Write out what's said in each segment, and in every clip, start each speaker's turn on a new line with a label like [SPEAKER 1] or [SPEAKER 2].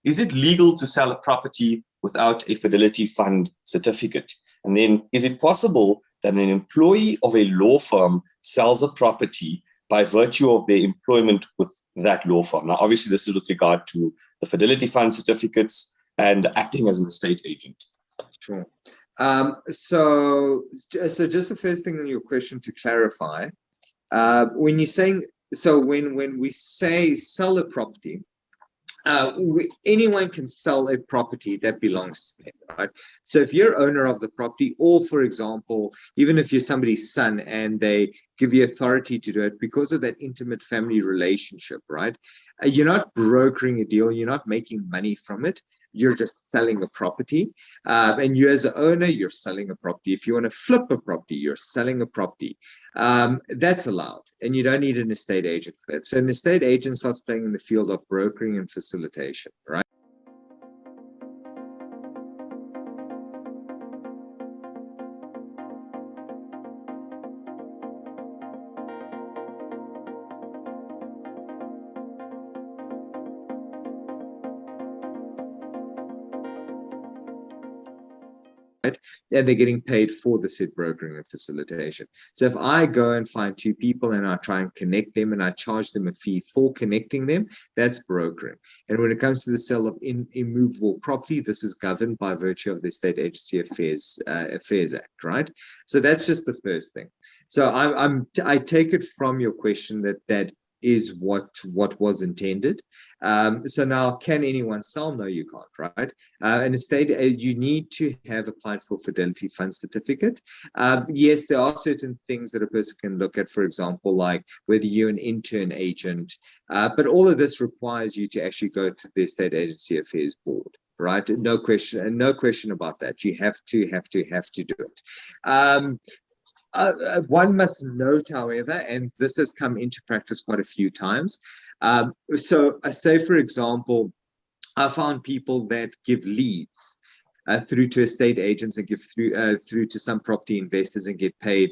[SPEAKER 1] is it legal to sell a property without a Fidelity Fund certificate? And then, is it possible that an employee of a law firm sells a property by virtue of their employment with that law firm? Now, obviously, this is with regard to the Fidelity Fund certificates and acting as an estate agent.
[SPEAKER 2] Sure. So just the first thing in your question to clarify, when you're saying, so when we say sell a property, anyone can sell a property that belongs to them, right? So if you're owner of the property, or for example, even if you're somebody's son and they give you authority to do it because of that intimate family relationship, right? You're not brokering a deal, you're not making money from it. You're just selling a property. And you as an owner, you're selling a property. If you want to flip a property, you're selling a property. That's allowed. And you don't need an estate agent for that. So an estate agent starts playing in the field of brokering and facilitation, right? And they're getting paid for the said brokering and facilitation. So if I go and find two people and I try and connect them and I charge them a fee for connecting them, that's brokering. And when it comes to the sale of immovable property, this is governed by virtue of the State Agency Affairs Act, right? So that's just the first thing. So I take it from your question that is what was intended. So now, can anyone sell? No, you can't, right? An estate, you need to have applied for Fidelity Fund certificate. Yes, there are certain things that a person can look at, for example, like whether you're an intern agent, but all of this requires you to actually go to the Estate Agency Affairs Board, right? No question about that. You have to do it. One must note, however, and this has come into practice quite a few times. So say, for example, I found people that give leads through to estate agents and give through to some property investors and get paid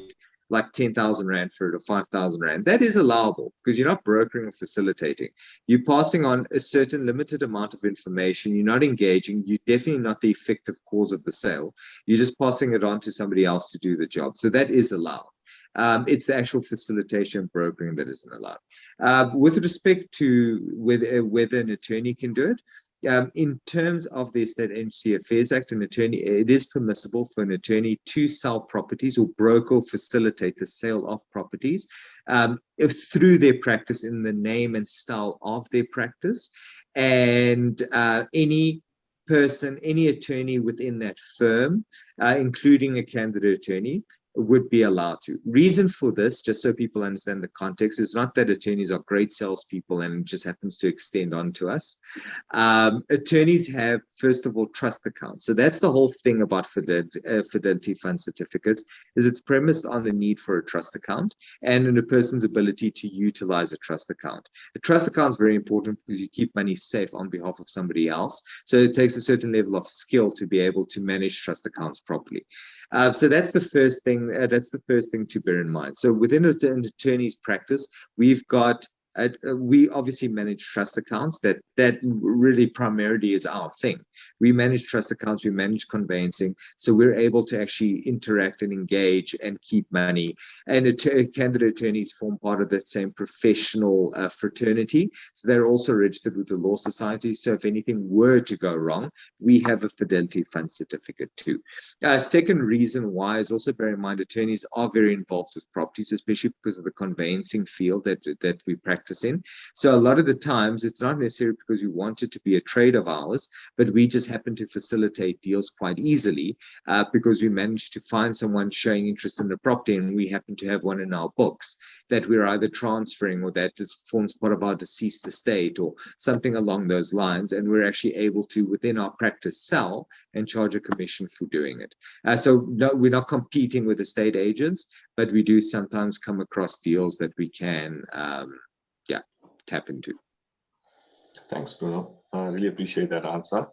[SPEAKER 2] like 10,000 Rand for it or 5,000 Rand. That is allowable because you're not brokering or facilitating. You're passing on a certain limited amount of information. You're not engaging. You're definitely not the effective cause of the sale. You're just passing it on to somebody else to do the job. So that is allowed. It's the actual facilitation brokering that isn't allowed. With respect to whether an attorney can do it, in terms of the Estate Agency Affairs Act, it is permissible for an attorney to sell properties or broker or facilitate the sale of properties through their practice in the name and style of their practice. And any attorney within that firm, including a candidate attorney, would be allowed to. Reason for this, just so people understand the context, is not that attorneys are great salespeople and it just happens to extend on to us. Attorneys have, first of all, trust accounts. So that's the whole thing about Fidelity Fund certificates, is it's premised on the need for a trust account and in a person's ability to utilize a trust account. A trust account is very important because you keep money safe on behalf of somebody else. So it takes a certain level of skill to be able to manage trust accounts properly. So that's the first thing. That's the first thing to bear in mind. So within an attorney's practice, we've got we obviously manage trust accounts. That really primarily is our thing. We manage trust accounts, we manage conveyancing, so we're able to actually interact and engage and keep money. And candidate attorneys form part of that same professional fraternity, so they're also registered with the Law Society. So if anything were to go wrong, we have a Fidelity Fund certificate too. Second reason why is also bear in mind attorneys are very involved with properties, especially because of the conveyancing field that we practice in. So a lot of the times it's not necessarily because we want it to be a trade of ours, but we just happen to facilitate deals quite easily because we managed to find someone showing interest in the property and we happen to have one in our books that we're either transferring or that just forms part of our deceased estate or something along those lines, and we're actually able to within our practice sell and charge a commission for doing it. So no, we're not competing with estate agents, but we do sometimes come across deals that we can tap into.
[SPEAKER 1] Thanks, Bruno. I really appreciate that answer.